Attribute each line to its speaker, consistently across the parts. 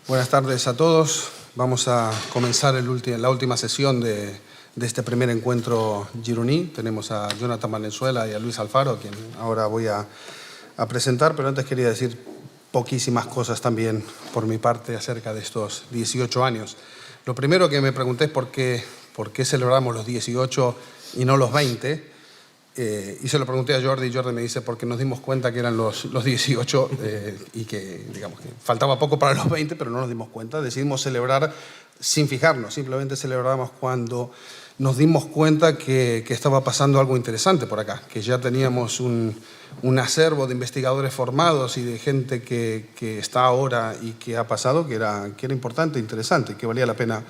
Speaker 1: Buenas tardes a todos. Vamos a comenzar la última sesión de este primer encuentro gironí. Tenemos a Jonathan Valenzuela y a Luis Alfaro, a quien ahora voy a presentar, pero antes quería decir poquísimas cosas también por mi parte acerca de estos 18 años. Lo primero que me pregunté es por qué celebramos los 18 y no los 20. Y se lo pregunté a Jordi, y Jordi me dice porque nos dimos cuenta que eran los 18 y que, digamos, que faltaba poco para los 20, pero no nos dimos cuenta. Decidimos celebrar sin fijarnos, simplemente celebramos cuando nos dimos cuenta que estaba pasando algo interesante por acá, que ya teníamos un acervo de investigadores formados y de gente que está ahora y que ha pasado, que era importante, interesante, que valía la pena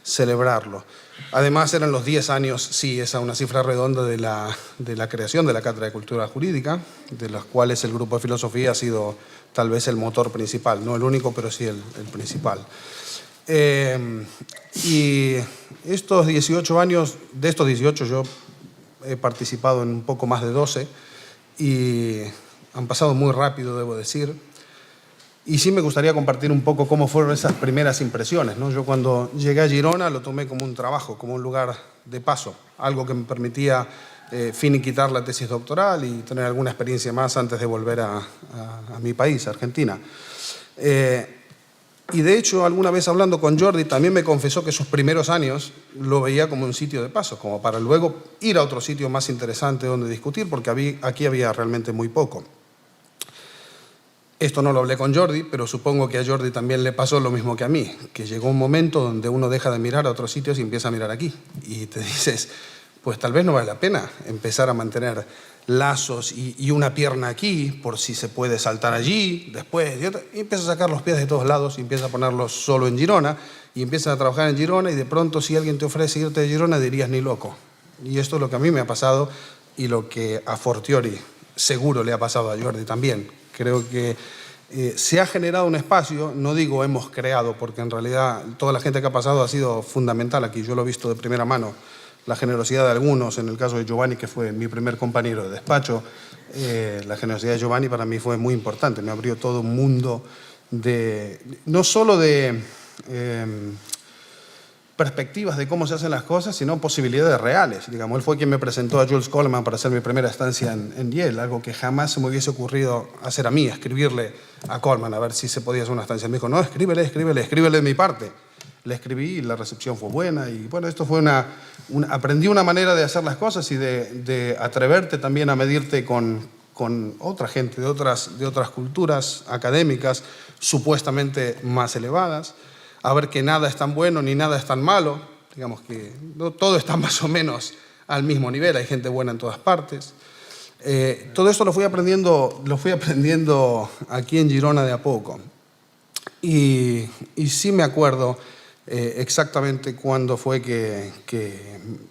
Speaker 1: celebrarlo. Además, eran los 10 años, sí, esa una cifra redonda de la creación de la Cátedra de Cultura Jurídica, de los cuales el grupo de filosofía ha sido tal vez el motor principal, no el único, pero sí el principal. Y estos 18 años, de estos 18 yo he participado en un poco más de 12 y han pasado muy rápido, debo decir. Y sí me gustaría compartir un poco cómo fueron esas primeras impresiones, ¿no? Yo cuando llegué a Girona lo tomé como un trabajo, como un lugar de paso, algo que me permitía finiquitar la tesis doctoral y tener alguna experiencia más antes de volver a mi país, Argentina. Y de hecho, alguna vez hablando con Jordi, también me confesó que sus primeros años lo veía como un sitio de paso, como para luego ir a otro sitio más interesante donde discutir, porque aquí había realmente muy poco. Esto no lo hablé con Jordi, pero supongo que a Jordi también le pasó lo mismo que a mí, que llegó un momento donde uno deja de mirar a otros sitios y empieza a mirar aquí. Y te dices, pues tal vez no vale la pena empezar a mantener lazos y una pierna aquí, por si se puede saltar allí, después, y empieza a sacar los pies de todos lados y empieza a ponerlos solo en Girona, y empiezas a trabajar en Girona, y de pronto si alguien te ofrece irte de Girona dirías ni loco. Y esto es lo que a mí me ha pasado y lo que a fortiori seguro le ha pasado a Jordi también. Creo que se ha generado un espacio, no digo hemos creado, porque en realidad toda la gente que ha pasado ha sido fundamental aquí. Yo lo he visto de primera mano, la generosidad de algunos, en el caso de Giovanni, que fue mi primer compañero de despacho. La generosidad de Giovanni para mí fue muy importante, me abrió todo un mundo no solo de perspectivas de cómo se hacen las cosas, sino posibilidades reales. Digamos, él fue quien me presentó a Jules Coleman para hacer mi primera estancia en Yale, algo que jamás se me hubiese ocurrido hacer a mí, escribirle a Coleman a ver si se podía hacer una estancia. Me dijo, no, escríbele de mi parte. Le escribí y la recepción fue buena. Y bueno, esto fue aprendí una manera de hacer las cosas y de atreverte también a medirte con otra gente de otras culturas académicas supuestamente más elevadas, a ver que nada es tan bueno ni nada es tan malo, digamos que todo está más o menos al mismo nivel, hay gente buena en todas partes. Todo esto lo fui aprendiendo aquí en Girona de a poco. Y sí me acuerdo exactamente cuándo fue que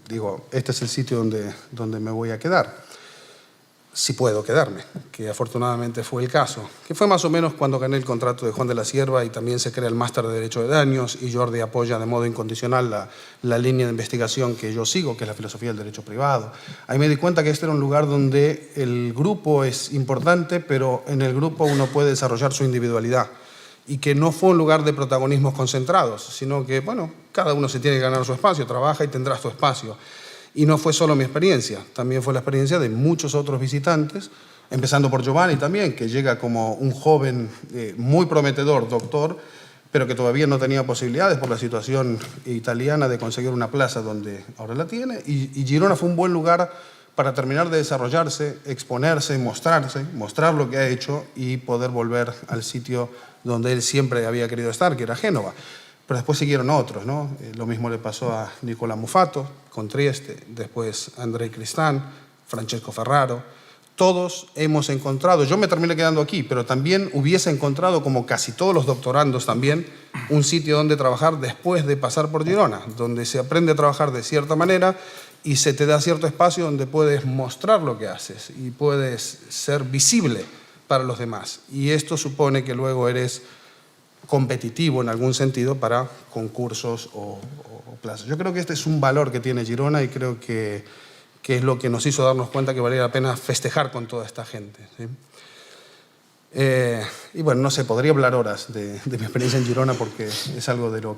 Speaker 1: digo, este es el sitio donde me voy a quedar. Si puedo quedarme, que afortunadamente fue el caso, que fue más o menos cuando gané el contrato de Juan de la Cierva y también se crea el máster de Derecho de Daños y Jordi apoya de modo incondicional la línea de investigación que yo sigo, que es la filosofía del derecho privado. Ahí me di cuenta que este era un lugar donde el grupo es importante, pero en el grupo uno puede desarrollar su individualidad y que no fue un lugar de protagonismos concentrados, sino que, bueno, cada uno se tiene que ganar su espacio, trabaja y tendrá su espacio. Y no fue solo mi experiencia, también fue la experiencia de muchos otros visitantes, empezando por Giovanni también, que llega como un joven muy prometedor, doctor, pero que todavía no tenía posibilidades por la situación italiana de conseguir una plaza donde ahora la tiene. Y Girona fue un buen lugar para terminar de desarrollarse, exponerse, mostrar lo que ha hecho y poder volver al sitio donde él siempre había querido estar, que era Génova. Pero después siguieron otros, ¿no? Lo mismo le pasó a Nicola Mufato con Trieste, después Andrei Cristán, Francesco Ferraro. Todos hemos encontrado, yo me terminé quedando aquí, pero también hubiese encontrado, como casi todos los doctorandos también, un sitio donde trabajar después de pasar por Girona, donde se aprende a trabajar de cierta manera y se te da cierto espacio donde puedes mostrar lo que haces y puedes ser visible para los demás. Y esto supone que luego eres competitivo en algún sentido para concursos o plazas. Yo creo que este es un valor que tiene Girona y creo que es lo que nos hizo darnos cuenta que valía la pena festejar con toda esta gente, ¿sí? Y bueno, no sé, podría hablar horas de mi experiencia en Girona porque es algo de lo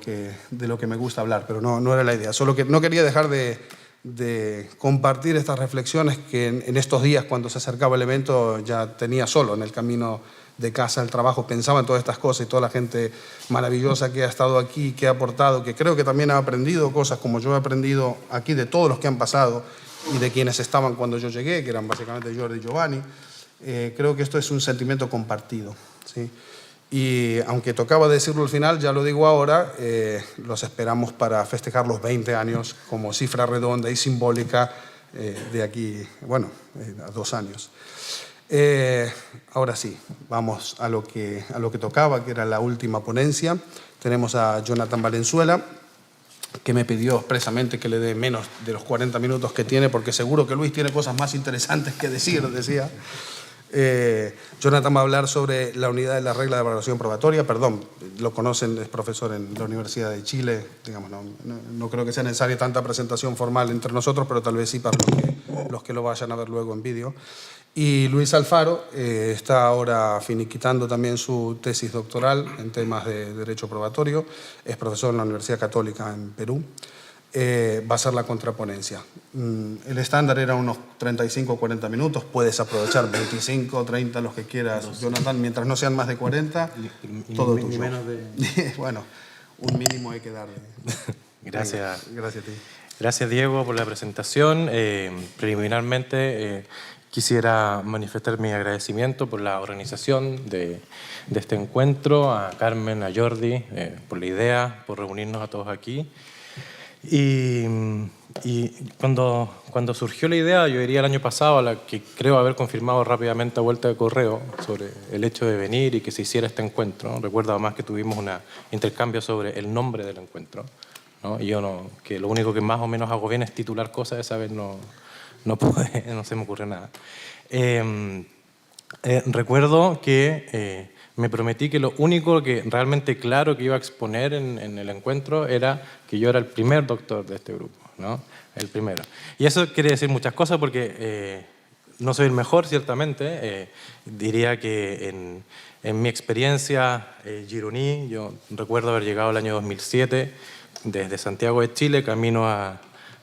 Speaker 1: que me gusta hablar, pero no era la idea. Solo que no quería dejar de compartir estas reflexiones que en estos días, cuando se acercaba el evento, ya tenía solo en el camino de casa al trabajo. Pensaba en todas estas cosas y toda la gente maravillosa que ha estado aquí, que ha aportado, que creo que también ha aprendido cosas como yo he aprendido aquí de todos los que han pasado y de quienes estaban cuando yo llegué, que eran básicamente Jordi y Giovanni. Creo que esto es un sentimiento compartido, ¿sí? Y aunque tocaba decirlo al final, ya lo digo ahora, los esperamos para festejar los 20 años como cifra redonda y simbólica de aquí, bueno, a 2 años. Ahora sí, vamos a lo que tocaba, que era la última ponencia. Tenemos a Jonathan Valenzuela, que me pidió expresamente que le dé menos de los 40 minutos que tiene, porque seguro que Luis tiene cosas más interesantes que decir, decía. Jonathan va a hablar sobre la unidad de la regla de evaluación probatoria. Perdón, lo conocen, es profesor en la Universidad de Chile. Digamos, no creo que sea necesaria tanta presentación formal entre nosotros, pero tal vez sí para los que lo vayan a ver luego en vídeo. Y Luis Alfaro está ahora finiquitando también su tesis doctoral en temas de derecho probatorio. Es profesor en la Universidad Católica en Perú. Va a ser la contraponencia. El estándar era unos 35 o 40 minutos. Puedes aprovechar 25 o 30, los que quieras, Jonathan, mientras no sean más de 40, todo tuyo.
Speaker 2: Menos de...
Speaker 1: Bueno, un mínimo hay que darle.
Speaker 2: Gracias.
Speaker 1: Venga, gracias a ti.
Speaker 2: Gracias, Diego, por la presentación. Preliminarmente, quisiera manifestar mi agradecimiento por la organización de este encuentro, a Carmen, a Jordi, por la idea, por reunirnos a todos aquí. Y cuando surgió la idea, yo diría el año pasado, a la que creo haber confirmado rápidamente a vuelta de correo sobre el hecho de venir y que se hiciera este encuentro. Recuerdo además que tuvimos un intercambio sobre el nombre del encuentro, ¿no? Y yo que lo único que más o menos hago bien es titular cosas, esa vez no se me ocurrió nada. Recuerdo que me prometí que lo único que realmente claro que iba a exponer en el encuentro era que yo era el primer doctor de este grupo, ¿no? El primero. Y eso quiere decir muchas cosas porque no soy el mejor, ciertamente. Diría que en mi experiencia gironí, yo recuerdo haber llegado el año 2007 desde Santiago de Chile, camino a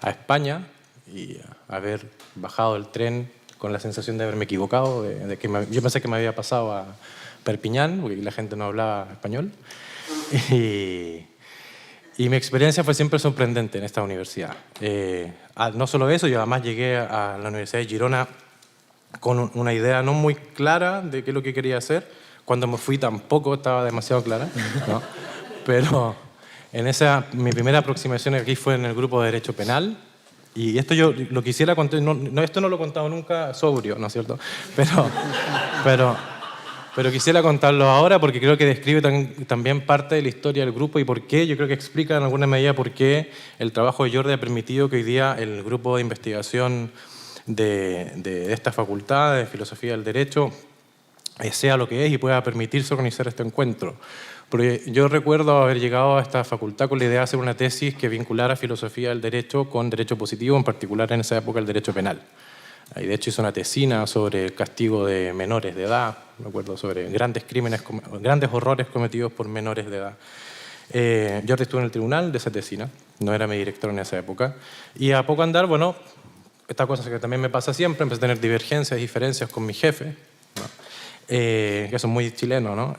Speaker 2: España, y haber bajado el tren con la sensación de haberme equivocado, yo pensé que me había pasado a Perpiñán, porque la gente no hablaba español. Y mi experiencia fue siempre sorprendente en esta universidad. No solo eso, yo además llegué a la Universidad de Girona con una idea no muy clara de qué es lo que quería hacer. Cuando me fui tampoco estaba demasiado clara, ¿no? Pero mi primera aproximación aquí fue en el grupo de Derecho Penal. Y esto yo lo quisiera contar, esto no lo he contado nunca sobrio, ¿no es cierto? Pero quisiera contarlo ahora porque creo que describe también parte de la historia del grupo y por qué, yo creo que explica en alguna medida por qué el trabajo de Jordi ha permitido que hoy día el grupo de investigación de esta facultad de Filosofía del Derecho sea lo que es y pueda permitirse organizar este encuentro. Porque yo recuerdo haber llegado a esta facultad con la idea de hacer una tesis que vinculara filosofía del derecho con derecho positivo, en particular en esa época el derecho penal. Y de hecho hice una tesina sobre el castigo de menores de edad, recuerdo, sobre grandes horrores cometidos por menores de edad. Jordi estuvo en el tribunal de esa tesina, no era mi director en esa época, y a poco andar, bueno, esta cosa que también me pasa siempre, empecé a tener divergencias, diferencias con mi jefe, ¿no? Que son muy chilenos, ¿no?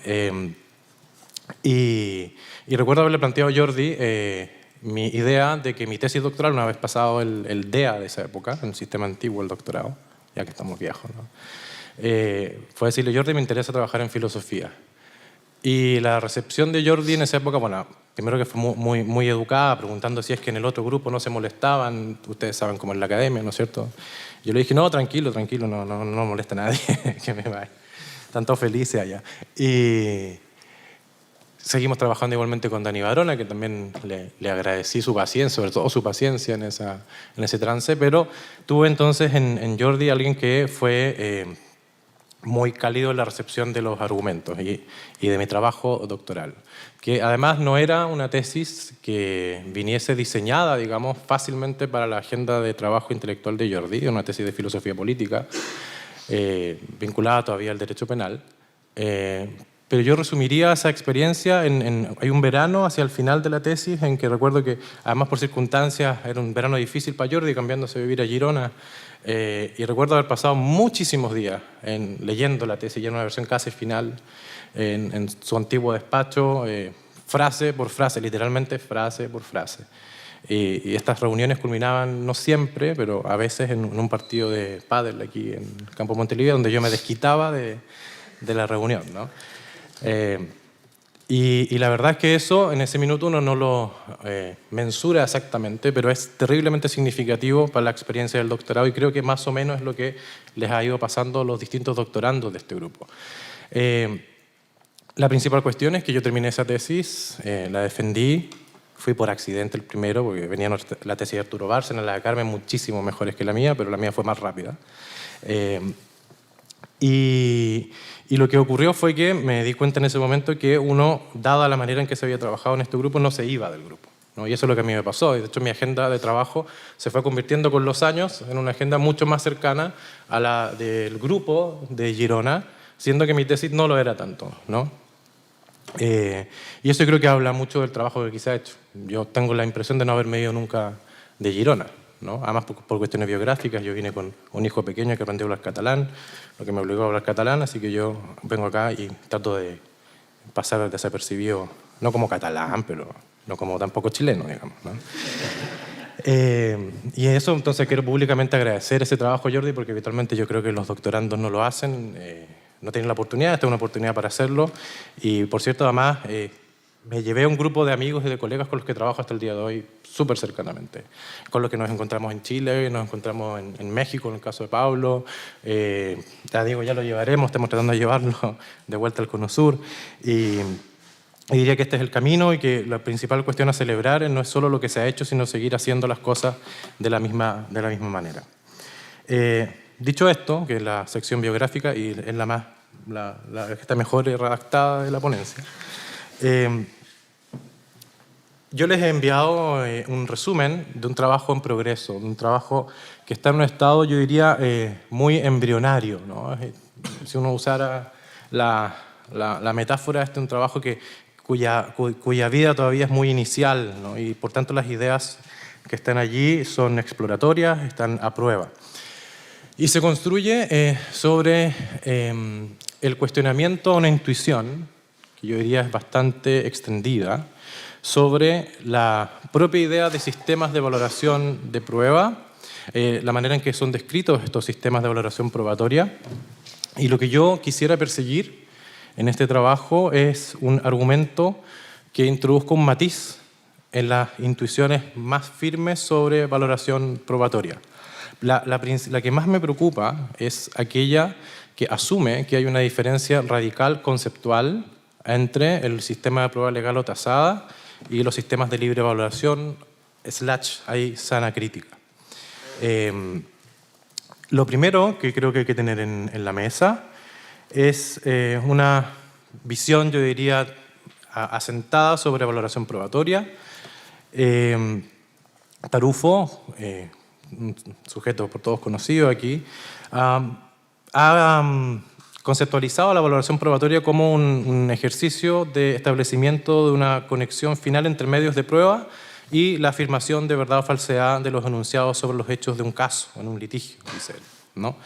Speaker 2: Y recuerdo haberle planteado a Jordi mi idea de que mi tesis doctoral, una vez pasado el DEA de esa época, en el sistema antiguo, el doctorado, ya que estamos viejos, ¿no? Fue decirle, Jordi, me interesa trabajar en filosofía. Y la recepción de Jordi en esa época, bueno, primero que fue muy educada, preguntando si es que en el otro grupo no se molestaban, ustedes saben cómo es la academia, ¿no es cierto? Yo le dije, no, tranquilo, no molesta a nadie, que me vaya. Están todos felices allá. Y seguimos trabajando igualmente con Dani Barona, que también le agradecí su paciencia, sobre todo su paciencia en ese trance, pero tuve entonces en Jordi alguien que fue muy cálido en la recepción de los argumentos y de mi trabajo doctoral, que además no era una tesis que viniese diseñada, digamos, fácilmente para la agenda de trabajo intelectual de Jordi, una tesis de filosofía política vinculada todavía al derecho penal, Pero yo resumiría esa experiencia hay un verano hacia el final de la tesis en que recuerdo que, además por circunstancias, era un verano difícil para Jordi, cambiándose a vivir a Girona, y recuerdo haber pasado muchísimos días leyendo la tesis, ya en una versión casi final, en su antiguo despacho, frase por frase, literalmente frase por frase. Y estas reuniones culminaban, no siempre, pero a veces en un partido de pádel aquí en el Campo Montelivia, donde yo me desquitaba de la reunión, ¿no? Y la verdad es que eso, en ese minuto, uno no lo mensura exactamente, pero es terriblemente significativo para la experiencia del doctorado y creo que más o menos es lo que les ha ido pasando a los distintos doctorandos de este grupo. La principal cuestión es que yo terminé esa tesis, la defendí, fui por accidente el primero, porque venía la tesis de Arturo Bárcena, la de Carmen, muchísimo mejores que la mía, pero la mía fue más rápida. Y lo que ocurrió fue que me di cuenta en ese momento que uno, dada la manera en que se había trabajado en este grupo, no se iba del grupo, ¿no? Y eso es lo que a mí me pasó. Y de hecho, mi agenda de trabajo se fue convirtiendo con los años en una agenda mucho más cercana a la del grupo de Girona, siendo que mi tesis no lo era tanto, ¿no? Y eso creo que habla mucho del trabajo que quizá he hecho. Yo tengo la impresión de no haberme ido nunca de Girona, ¿no? Además, por cuestiones biográficas, yo vine con un hijo pequeño que aprendió a hablar catalán, lo que me obligó a hablar catalán, así que yo vengo acá y trato de pasar desapercibido, no como catalán, pero no como tampoco chileno, digamos, ¿no? Y eso, entonces, quiero públicamente agradecer ese trabajo, Jordi, porque habitualmente yo creo que los doctorandos no lo hacen, no tienen la oportunidad, esta es una oportunidad para hacerlo. Y, por cierto, además, me llevé a un grupo de amigos y de colegas con los que trabajo hasta el día de hoy súper cercanamente, con los que nos encontramos en Chile, nos encontramos en México, en el caso de Pablo. Ya digo, ya lo llevaremos, estamos tratando de llevarlo de vuelta al Cono Sur. Y diría que este es el camino y que la principal cuestión a celebrar no es solo lo que se ha hecho, sino seguir haciendo las cosas de la misma manera. Dicho esto, que es la sección biográfica y es la que está mejor redactada de la ponencia, yo les he enviado un resumen de un trabajo en progreso, de un trabajo que está en un estado, yo diría, muy embrionario, ¿no? Si uno usara la metáfora, este es un trabajo cuya vida todavía es muy inicial, ¿no? Y por tanto las ideas que están allí son exploratorias, están a prueba. Y se construye sobre el cuestionamiento a una intuición, que yo diría es bastante extendida, sobre la propia idea de sistemas de valoración de prueba, la manera en que son descritos estos sistemas de valoración probatoria. Y lo que yo quisiera perseguir en este trabajo es un argumento que introduzca un matiz en las intuiciones más firmes sobre valoración probatoria. La que más me preocupa es aquella que asume que hay una diferencia radical conceptual entre el sistema de prueba legal o tasada y los sistemas de libre valoración / hay sana crítica. Lo primero que creo que hay que tener en la mesa es una visión, yo diría, asentada sobre valoración probatoria. Tarufo, un sujeto por todos conocido aquí, ha conceptualizado la valoración probatoria como un ejercicio de establecimiento de una conexión final entre medios de prueba y la afirmación de verdad o falsedad de los enunciados sobre los hechos de un caso, en un litigio, dice él, ¿no?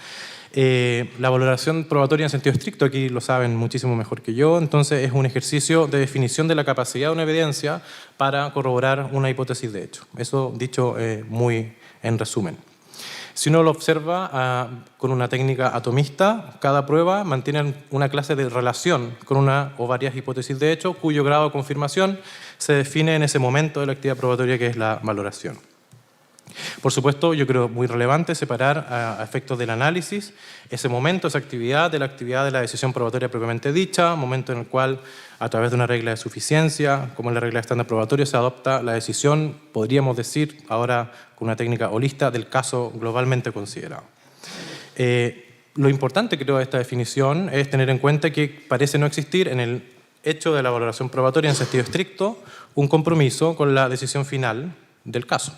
Speaker 2: La valoración probatoria en sentido estricto, aquí lo saben muchísimo mejor que yo, entonces es un ejercicio de definición de la capacidad de una evidencia para corroborar una hipótesis de hecho. Eso dicho muy en resumen. Si uno lo observa con una técnica atomista, cada prueba mantiene una clase de relación con una o varias hipótesis de hecho, cuyo grado de confirmación se define en ese momento de la actividad probatoria que es la valoración. Por supuesto, yo creo muy relevante separar a efectos del análisis ese momento, esa actividad de la decisión probatoria propiamente dicha, momento en el cual, a través de una regla de suficiencia, como es la regla de estándar probatorio, se adopta la decisión, podríamos decir, ahora con una técnica holista, del caso globalmente considerado. Lo importante, creo, de esta definición es tener en cuenta que parece no existir en el hecho de la valoración probatoria en sentido estricto un compromiso con la decisión final del caso.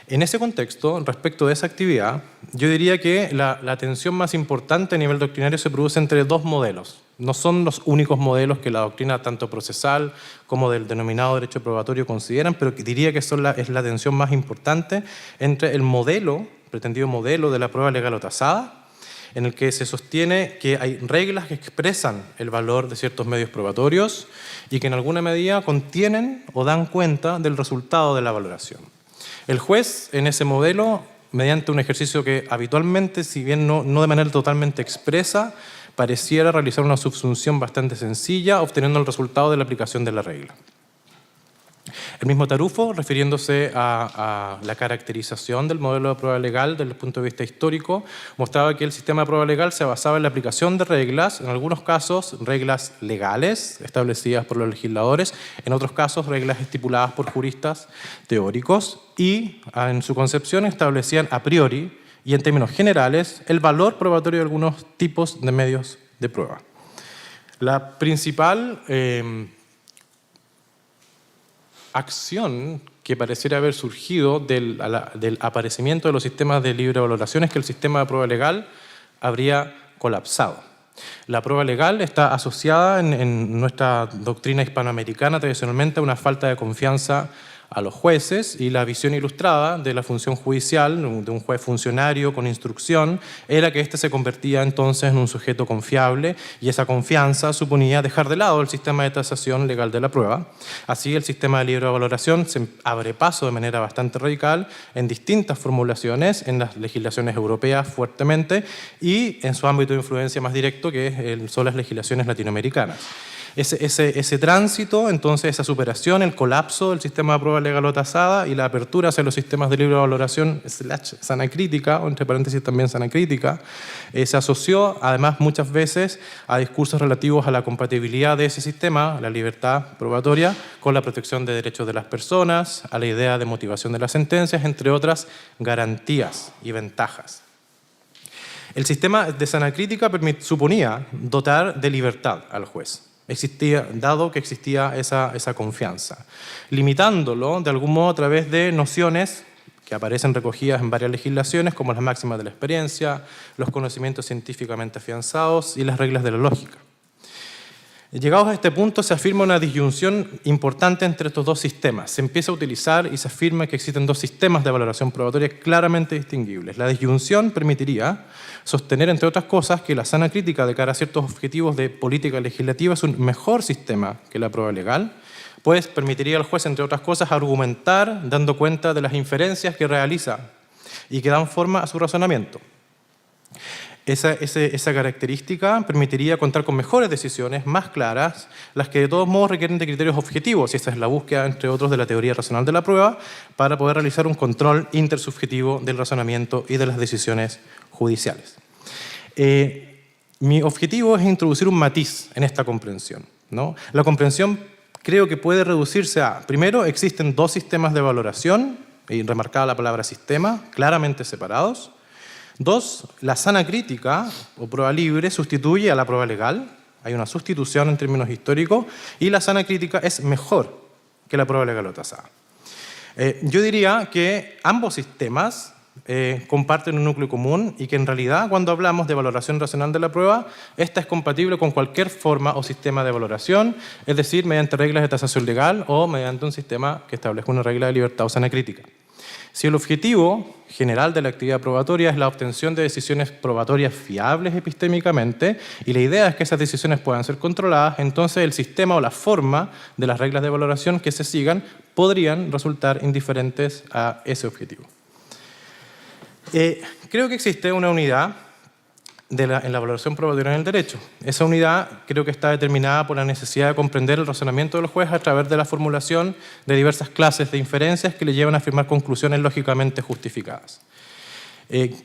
Speaker 2: En ese contexto, respecto de esa actividad, yo diría que la tensión más importante a nivel doctrinario se produce entre dos modelos. No son los únicos modelos que la doctrina tanto procesal como del denominado derecho probatorio consideran, pero diría que es la tensión más importante entre el pretendido modelo de la prueba legal o tasada, en el que se sostiene que hay reglas que expresan el valor de ciertos medios probatorios y que en alguna medida contienen o dan cuenta del resultado de la valoración. El juez, en ese modelo, mediante un ejercicio que habitualmente, si bien no de manera totalmente expresa, pareciera realizar una subsunción bastante sencilla, obteniendo el resultado de la aplicación de la regla. El mismo Tarufo, refiriéndose a la caracterización del modelo de prueba legal desde el punto de vista histórico, mostraba que el sistema de prueba legal se basaba en la aplicación de reglas, en algunos casos reglas legales establecidas por los legisladores, en otros casos reglas estipuladas por juristas teóricos y, en su concepción, establecían a priori y en términos generales el valor probatorio de algunos tipos de medios de prueba. La principal acción que pareciera haber surgido del aparecimiento de los sistemas de libre valoración es que el sistema de prueba legal habría colapsado. La prueba legal está asociada en nuestra doctrina hispanoamericana tradicionalmente a una falta de confianza a los jueces, y la visión ilustrada de la función judicial, de un juez funcionario con instrucción, era que éste se convertía entonces en un sujeto confiable, y esa confianza suponía dejar de lado el sistema de tasación legal de la prueba. Así, el sistema de libre valoración se abre paso de manera bastante radical en distintas formulaciones, en las legislaciones europeas fuertemente, y en su ámbito de influencia más directo, que son las legislaciones latinoamericanas. Ese tránsito, entonces, esa superación, el colapso del sistema de prueba legal o tasada y la apertura hacia los sistemas de libre valoración / sana crítica, o entre paréntesis también sana crítica, se asoció además muchas veces a discursos relativos a la compatibilidad de ese sistema, la libertad probatoria, con la protección de derechos de las personas, a la idea de motivación de las sentencias, entre otras garantías y ventajas. El sistema de sana crítica suponía dotar de libertad al juez, dado que existía esa confianza, limitándolo de algún modo a través de nociones que aparecen recogidas en varias legislaciones, como las máximas de la experiencia, los conocimientos científicamente afianzados y las reglas de la lógica. Llegados a este punto, se afirma una disyunción importante entre estos dos sistemas. Se empieza a utilizar y se afirma que existen dos sistemas de valoración probatoria claramente distinguibles. La disyunción permitiría sostener, entre otras cosas, que la sana crítica de cara a ciertos objetivos de política legislativa es un mejor sistema que la prueba legal, pues permitiría al juez, entre otras cosas, argumentar dando cuenta de las inferencias que realiza y que dan forma a su razonamiento. Esa característica permitiría contar con mejores decisiones, más claras, las que de todos modos requieren de criterios objetivos, y esa es la búsqueda, entre otros, de la teoría racional de la prueba, para poder realizar un control intersubjetivo del razonamiento y de las decisiones judiciales. Mi objetivo es introducir un matiz en esta comprensión, ¿no? La comprensión creo que puede reducirse a, primero, existen dos sistemas de valoración, y remarcada la palabra sistema, claramente separados. Dos, la sana crítica o prueba libre sustituye a la prueba legal, hay una sustitución en términos históricos, y la sana crítica es mejor que la prueba legal o tasada. Yo diría que ambos sistemas comparten un núcleo común y que en realidad, cuando hablamos de valoración racional de la prueba, esta es compatible con cualquier forma o sistema de valoración, es decir, mediante reglas de tasación legal o mediante un sistema que establezca una regla de libertad o sana crítica. Si el objetivo general de la actividad probatoria es la obtención de decisiones probatorias fiables epistémicamente, y la idea es que esas decisiones puedan ser controladas, entonces el sistema o la forma de las reglas de valoración que se sigan podrían resultar indiferentes a ese objetivo. Creo que existe una unidad en la valoración probatoria en el derecho. Esa unidad creo que está determinada por la necesidad de comprender el razonamiento del juez a través de la formulación de diversas clases de inferencias que le llevan a afirmar conclusiones lógicamente justificadas.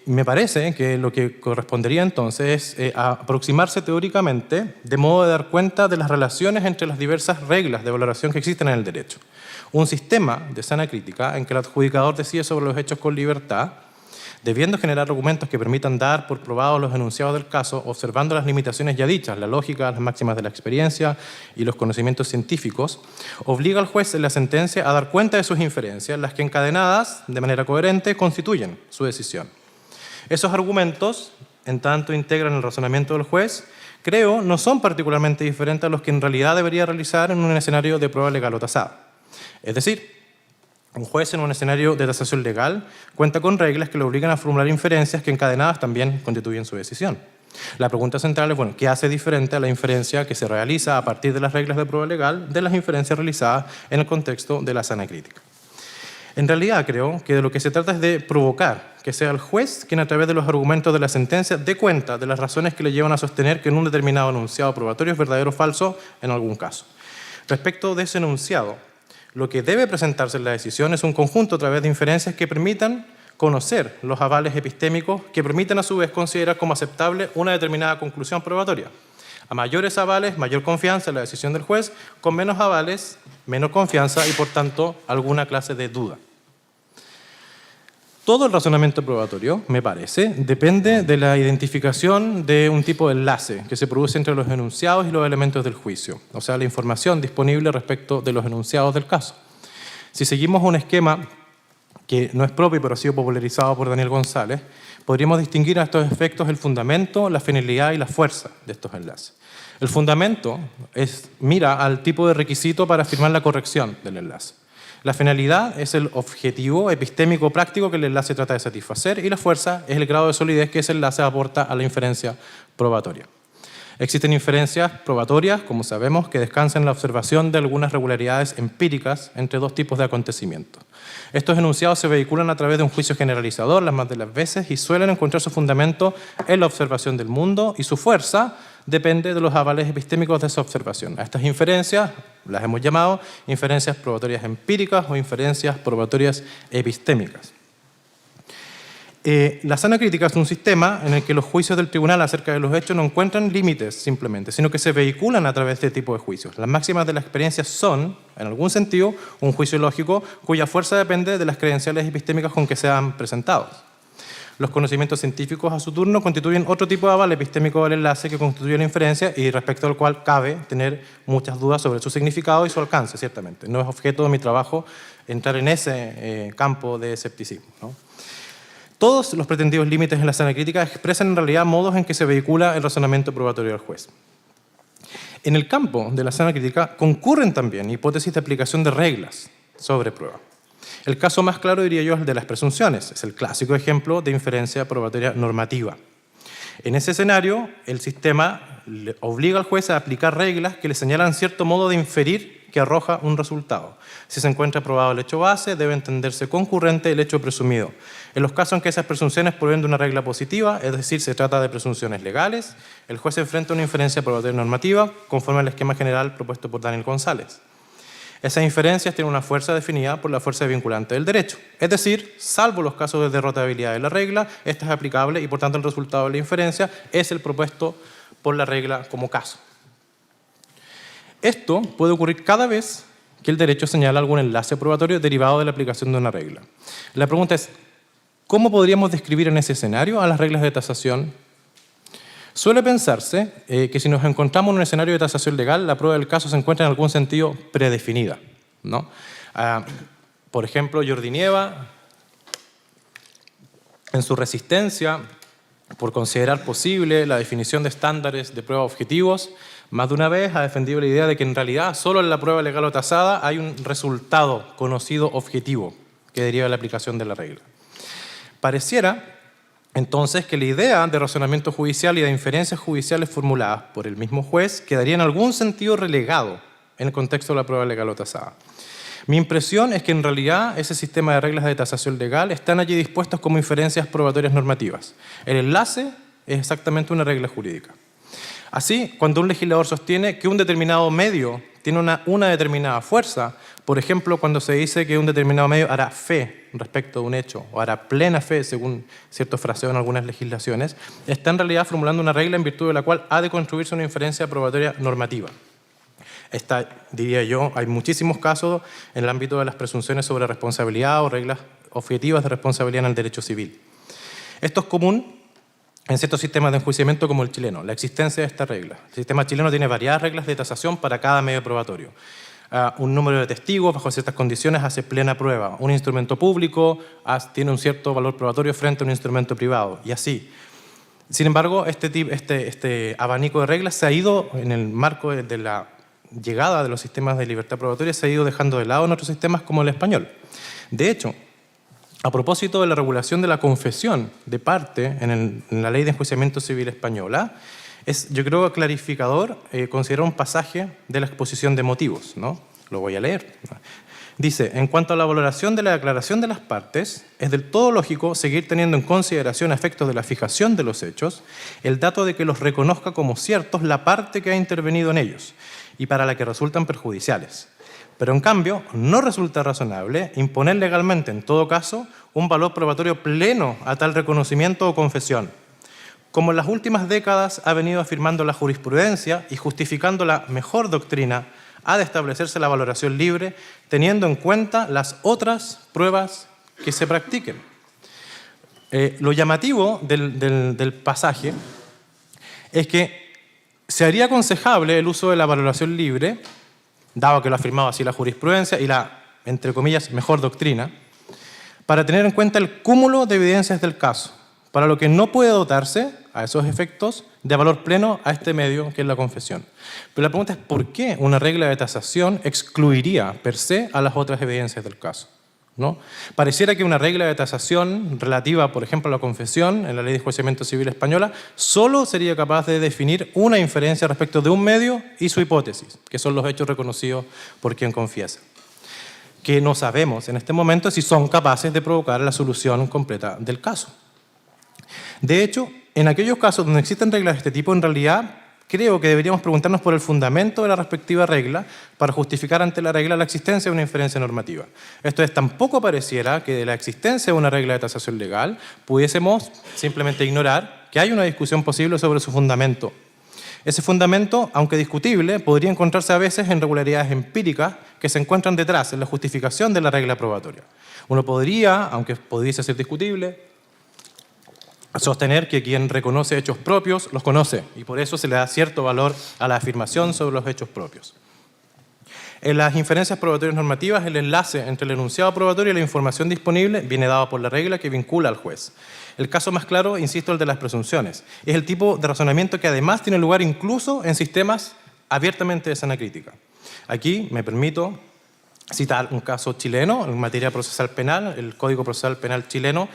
Speaker 2: Me parece que lo que correspondería entonces es aproximarse teóricamente de modo de dar cuenta de las relaciones entre las diversas reglas de valoración que existen en el derecho. Un sistema de sana crítica en que el adjudicador decide sobre los hechos con libertad debiendo generar argumentos que permitan dar por probados los enunciados del caso, observando las limitaciones ya dichas, la lógica, las máximas de la experiencia y los conocimientos científicos, obliga al juez en la sentencia a dar cuenta de sus inferencias, las que encadenadas de manera coherente constituyen su decisión. Esos argumentos, en tanto integran el razonamiento del juez, creo, no son particularmente diferentes a los que en realidad debería realizar en un escenario de prueba legal o tasada. Es decir, un juez en un escenario de tasación legal cuenta con reglas que le obligan a formular inferencias que encadenadas también constituyen su decisión. La pregunta central es, bueno, ¿qué hace diferente a la inferencia que se realiza a partir de las reglas de prueba legal de las inferencias realizadas en el contexto de la sana crítica? En realidad creo que de lo que se trata es de provocar que sea el juez quien a través de los argumentos de la sentencia dé cuenta de las razones que le llevan a sostener que en un determinado enunciado probatorio es verdadero o falso en algún caso. Respecto de ese enunciado, lo que debe presentarse en la decisión es un conjunto a través de inferencias que permitan conocer los avales epistémicos que permitan a su vez considerar como aceptable una determinada conclusión probatoria. A mayores avales, mayor confianza en la decisión del juez; con menos avales, menos confianza y por tanto alguna clase de duda. Todo el razonamiento probatorio, me parece, depende de la identificación de un tipo de enlace que se produce entre los enunciados y los elementos del juicio, o sea, la información disponible respecto de los enunciados del caso. Si seguimos un esquema que no es propio pero ha sido popularizado por Daniel González, podríamos distinguir a estos efectos el fundamento, la finalidad y la fuerza de estos enlaces. El fundamento mira al tipo de requisito para afirmar la corrección del enlace. La finalidad es el objetivo epistémico práctico que el enlace trata de satisfacer, y la fuerza es el grado de solidez que ese enlace aporta a la inferencia probatoria. Existen inferencias probatorias, como sabemos, que descansan en la observación de algunas regularidades empíricas entre dos tipos de acontecimientos. Estos enunciados se vehiculan a través de un juicio generalizador las más de las veces y suelen encontrar su fundamento en la observación del mundo, y su fuerza depende de los avales epistémicos de esa observación. A estas inferencias las hemos llamado inferencias probatorias empíricas o inferencias probatorias epistémicas. La sana crítica es un sistema en el que los juicios del tribunal acerca de los hechos no encuentran límites simplemente, sino que se vehiculan a través de este tipo de juicios. Las máximas de la experiencia son, en algún sentido, un juicio lógico cuya fuerza depende de las credenciales epistémicas con que sean presentados. Los conocimientos científicos, a su turno, constituyen otro tipo de aval epistémico del enlace que constituye la inferencia y respecto al cual cabe tener muchas dudas sobre su significado y su alcance, ciertamente. No es objeto de mi trabajo entrar en ese campo de escepticismo, ¿no? Todos los pretendidos límites en la sana crítica expresan en realidad modos en que se vehicula el razonamiento probatorio del juez. En el campo de la sana crítica concurren también hipótesis de aplicación de reglas sobre prueba. El caso más claro, diría yo, es el de las presunciones. Es el clásico ejemplo de inferencia probatoria normativa. En ese escenario, el sistema le obliga al juez a aplicar reglas que le señalan cierto modo de inferir que arroja un resultado. Si se encuentra probado el hecho base, debe entenderse concurrente el hecho presumido. En los casos en que esas presunciones provienen de una regla positiva, es decir, se trata de presunciones legales, el juez enfrenta una inferencia probatoria normativa conforme al esquema general propuesto por Daniel González. Esas inferencias tienen una fuerza definida por la fuerza vinculante del derecho. Es decir, salvo los casos de derrotabilidad de la regla, esta es aplicable y por tanto el resultado de la inferencia es el propuesto por la regla como caso. Esto puede ocurrir cada vez que el derecho señala algún enlace probatorio derivado de la aplicación de una regla. La pregunta es, ¿cómo podríamos describir en ese escenario a las reglas de tasación? Suele pensarse que si nos encontramos en un escenario de tasación legal, la prueba del caso se encuentra en algún sentido predefinida, ¿no? Por ejemplo, Jordi Nieva, en su resistencia por considerar posible la definición de estándares de prueba objetivos, más de una vez ha defendido la idea de que en realidad solo en la prueba legal o tasada hay un resultado conocido objetivo que deriva de la aplicación de la regla. Pareciera entonces que la idea de razonamiento judicial y de inferencias judiciales formuladas por el mismo juez quedaría en algún sentido relegado en el contexto de la prueba legal o tasada. Mi impresión es que en realidad ese sistema de reglas de tasación legal están allí dispuestos como inferencias probatorias normativas. El enlace es exactamente una regla jurídica. Así, cuando un legislador sostiene que un determinado medio tiene una determinada fuerza, por ejemplo, cuando se dice que un determinado medio hará fe respecto de un hecho, o hará plena fe, según cierto fraseo en algunas legislaciones, está en realidad formulando una regla en virtud de la cual ha de construirse una inferencia probatoria normativa. Diría yo, hay muchísimos casos en el ámbito de las presunciones sobre responsabilidad o reglas objetivas de responsabilidad en el derecho civil. Esto es común en ciertos sistemas de enjuiciamiento como el chileno, la existencia de esta regla. El sistema chileno tiene variadas reglas de tasación para cada medio probatorio. Un número de testigos bajo ciertas condiciones hace plena prueba. Un instrumento público tiene un cierto valor probatorio frente a un instrumento privado, y así. Sin embargo, este abanico de reglas se ha ido, en el marco de la llegada de los sistemas de libertad probatoria, se ha ido dejando de lado en otros sistemas como el español. De hecho, a propósito de la regulación de la confesión de parte en la Ley de Enjuiciamiento Civil española, es, yo creo, clarificador considerar un pasaje de la exposición de motivos, ¿no? Lo voy a leer. Dice, en cuanto a la valoración de la declaración de las partes, es del todo lógico seguir teniendo en consideración a efectos de la fijación de los hechos el dato de que los reconozca como ciertos la parte que ha intervenido en ellos y para la que resultan perjudiciales. Pero en cambio, no resulta razonable imponer legalmente, en todo caso, un valor probatorio pleno a tal reconocimiento o confesión, como en las últimas décadas ha venido afirmando la jurisprudencia y justificando la mejor doctrina, ha de establecerse la valoración libre, teniendo en cuenta las otras pruebas que se practiquen. Lo llamativo del pasaje es que se haría aconsejable el uso de la valoración libre, dado que lo afirmaba así la jurisprudencia y la, entre comillas, mejor doctrina, para tener en cuenta el cúmulo de evidencias del caso, para lo que no puede dotarse, a esos efectos, de valor pleno a este medio que es la confesión. Pero la pregunta es ¿por qué una regla de tasación excluiría per se a las otras evidencias del caso? ¿No? Pareciera que una regla de tasación relativa, por ejemplo, a la confesión en la Ley de Enjuiciamiento Civil española solo sería capaz de definir una inferencia respecto de un medio y su hipótesis, que son los hechos reconocidos por quien confiesa, que no sabemos en este momento si son capaces de provocar la solución completa del caso. De hecho, en aquellos casos donde existen reglas de este tipo, en realidad creo que deberíamos preguntarnos por el fundamento de la respectiva regla para justificar ante la regla la existencia de una inferencia normativa. Esto es, tampoco pareciera que de la existencia de una regla de tasación legal pudiésemos simplemente ignorar que hay una discusión posible sobre su fundamento. Ese fundamento, aunque discutible, podría encontrarse a veces en regularidades empíricas que se encuentran detrás en la justificación de la regla probatoria. Uno podría, aunque pudiese ser discutible, sostener que quien reconoce hechos propios los conoce y por eso se le da cierto valor a la afirmación sobre los hechos propios. En las inferencias probatorias normativas, el enlace entre el enunciado probatorio y la información disponible viene dado por la regla que vincula al juez. El caso más claro, insisto, el de las presunciones. Es el tipo de razonamiento que además tiene lugar incluso en sistemas abiertamente de sana crítica. Aquí me permito citar un caso chileno en materia procesal penal. El Código Procesal Penal chileno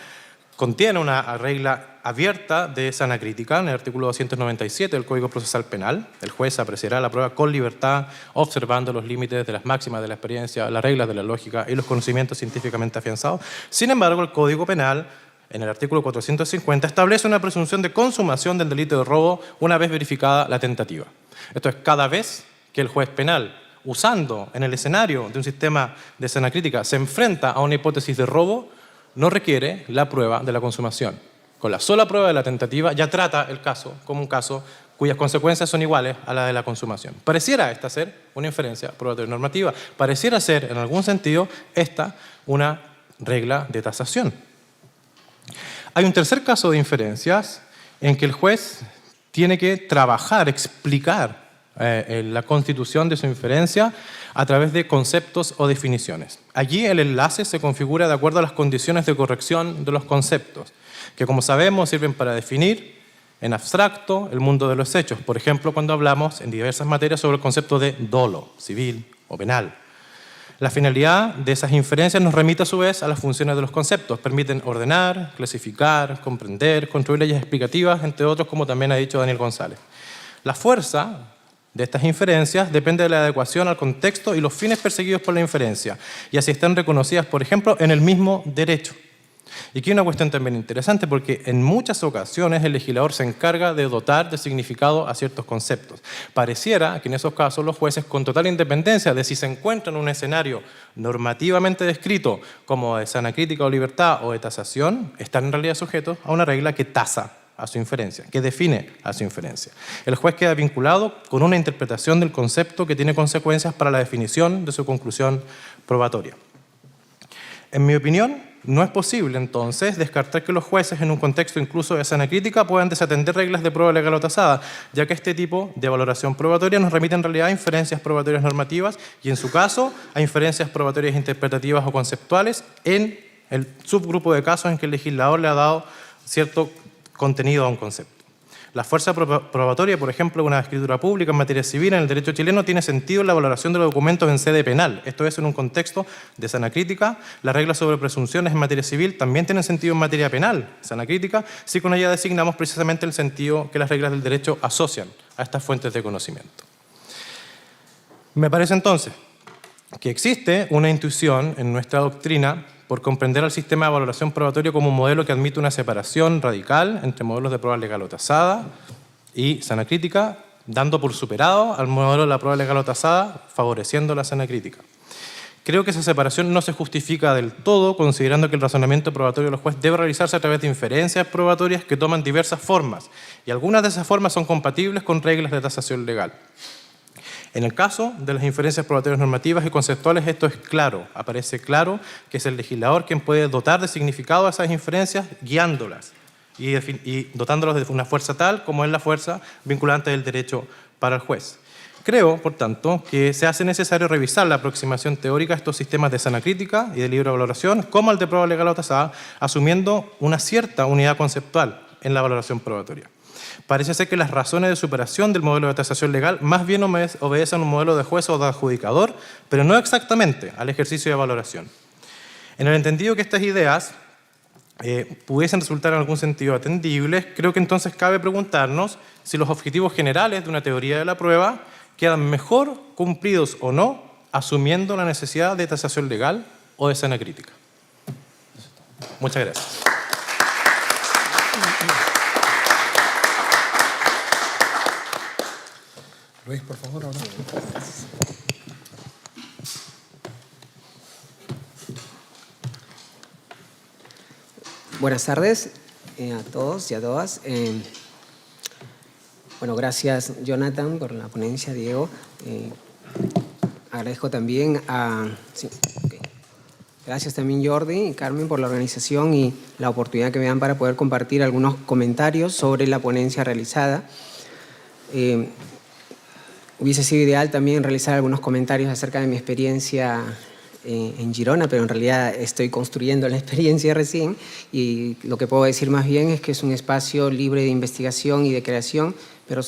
Speaker 2: contiene una regla abierta de sana crítica en el artículo 297 del Código Procesal Penal. El juez apreciará la prueba con libertad, observando los límites de las máximas de la experiencia, las reglas de la lógica y los conocimientos científicamente afianzados. Sin embargo, el Código Penal, en el artículo 450, establece una presunción de consumación del delito de robo una vez verificada la tentativa. Esto es, cada vez que el juez penal, usando en el escenario de un sistema de sana crítica, se enfrenta a una hipótesis de robo, no requiere la prueba de la consumación. Con la sola prueba de la tentativa ya trata el caso como un caso cuyas consecuencias son iguales a la de la consumación. Pareciera esta ser una inferencia probatoria normativa. Pareciera ser, en algún sentido, esta una regla de tasación. Hay un tercer caso de inferencias en que el juez tiene que trabajar, explicar la constitución de su inferencia a través de conceptos o definiciones. Allí el enlace se configura de acuerdo a las condiciones de corrección de los conceptos, que como sabemos sirven para definir en abstracto el mundo de los hechos. Por ejemplo, cuando hablamos en diversas materias sobre el concepto de dolo, civil o penal. La finalidad de esas inferencias nos remite a su vez a las funciones de los conceptos. Permiten ordenar, clasificar, comprender, construir leyes explicativas, entre otros, como también ha dicho Daniel González. La fuerza de estas inferencias depende de la adecuación al contexto y los fines perseguidos por la inferencia, y así están reconocidas, por ejemplo, en el mismo derecho. Y aquí hay una cuestión también interesante, porque en muchas ocasiones el legislador se encarga de dotar de significado a ciertos conceptos. Pareciera que en esos casos los jueces, con total independencia de si se encuentran en un escenario normativamente descrito como de sana crítica o libertad o de tasación, están en realidad sujetos a una regla que tasa a su inferencia, que define a su inferencia. El juez queda vinculado con una interpretación del concepto que tiene consecuencias para la definición de su conclusión probatoria. En mi opinión, No es posible, entonces, descartar que los jueces, en un contexto incluso de sana crítica, puedan desatender reglas de prueba legal o tasada, ya que este tipo de valoración probatoria nos remite en realidad a inferencias probatorias normativas y, en su caso, a inferencias probatorias interpretativas o conceptuales en el subgrupo de casos en que el legislador le ha dado cierto contenido a un concepto. La fuerza probatoria, por ejemplo, de una escritura pública en materia civil en el derecho chileno tiene sentido en la valoración de los documentos en sede penal. Esto es en un contexto de sana crítica. Las reglas sobre presunciones en materia civil también tienen sentido en materia penal, sana crítica, si con ella designamos precisamente el sentido que las reglas del derecho asocian a estas fuentes de conocimiento. Me parece entonces que existe una intuición en nuestra doctrina por comprender al sistema de valoración probatoria como un modelo que admite una separación radical entre modelos de prueba legal o tasada y sana crítica, dando por superado al modelo de la prueba legal o tasada, favoreciendo la sana crítica. Creo que esa separación no se justifica del todo, considerando que el razonamiento probatorio de los jueces debe realizarse a través de inferencias probatorias que toman diversas formas, y algunas de esas formas son compatibles con reglas de tasación legal. En el caso de las inferencias probatorias normativas y conceptuales, esto es claro, aparece claro que es el legislador quien puede dotar de significado a esas inferencias, guiándolas y dotándolas de una fuerza tal como es la fuerza vinculante del derecho para el juez. Creo, por tanto, que se hace necesario revisar la aproximación teórica a estos sistemas de sana crítica y de libre valoración, como el de prueba legal o tasada, asumiendo una cierta unidad conceptual en la valoración probatoria. Parece ser que las razones de superación del modelo de tasación legal más bien obedecen a un modelo de juez o de adjudicador, pero no exactamente al ejercicio de valoración. En el entendido que estas ideas pudiesen resultar en algún sentido atendibles, creo que entonces cabe preguntarnos si los objetivos generales de una teoría de la prueba quedan mejor cumplidos o no, asumiendo la necesidad de tasación legal o de sana crítica. Muchas gracias.
Speaker 1: Luis, por favor, ahora.
Speaker 3: Buenas tardes a todos y a todas. Bueno, gracias Jonathan por la ponencia, Diego. Agradezco también a... Sí, okay. Gracias también Jordi y Carmen por la organización y la oportunidad que me dan para poder compartir algunos comentarios sobre la ponencia realizada. Hubiese sido ideal también realizar algunos comentarios acerca de mi experiencia en Girona, pero en realidad estoy construyendo la experiencia recién y lo que puedo decir más bien es que es un espacio libre de investigación y de creación pero,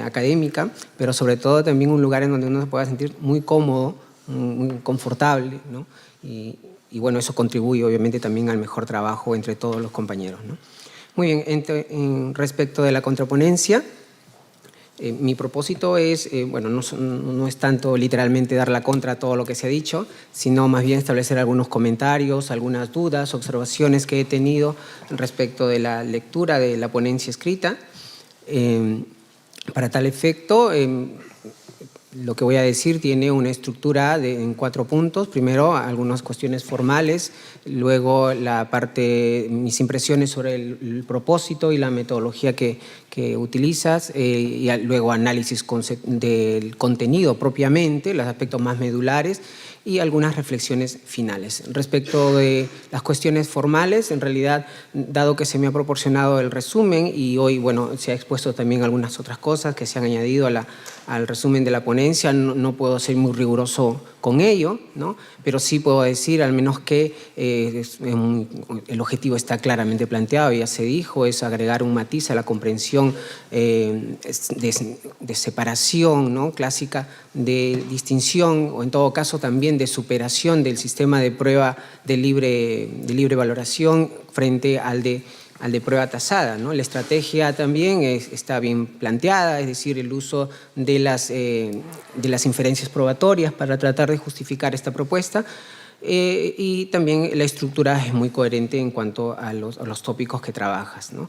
Speaker 3: académica, pero sobre todo también un lugar en donde uno se pueda sentir muy cómodo, muy confortable, ¿no? Y bueno, eso contribuye obviamente también al mejor trabajo entre todos los compañeros, ¿no? Muy bien, respecto de la contraponencia, mi propósito es, bueno, no es tanto literalmente dar la contra a todo lo que se ha dicho, sino más bien establecer algunos comentarios, algunas dudas, observaciones que he tenido respecto de la lectura de la ponencia escrita. Para tal efecto, lo que voy a decir tiene una estructura en 4 puntos. Primero, algunas cuestiones formales, luego mis impresiones sobre el propósito y la metodología que utilizas, y luego análisis del contenido propiamente, los aspectos más medulares, y algunas reflexiones finales. Respecto de las cuestiones formales, en realidad, dado que se me ha proporcionado el resumen y hoy, bueno, se ha expuesto también algunas otras cosas que se han añadido al resumen de la ponencia, no puedo ser muy riguroso con ello, ¿no? Pero sí puedo decir al menos que el objetivo está claramente planteado, ya se dijo, es agregar un matiz a la comprensión de separación, ¿no? Clásica, de distinción o en todo caso también de superación del sistema de prueba de libre valoración frente al de prueba tasada, ¿no? La estrategia también está bien planteada, es decir, el uso de las inferencias probatorias para tratar de justificar esta propuesta, y también la estructura es muy coherente en cuanto a los tópicos que trabajas, ¿no?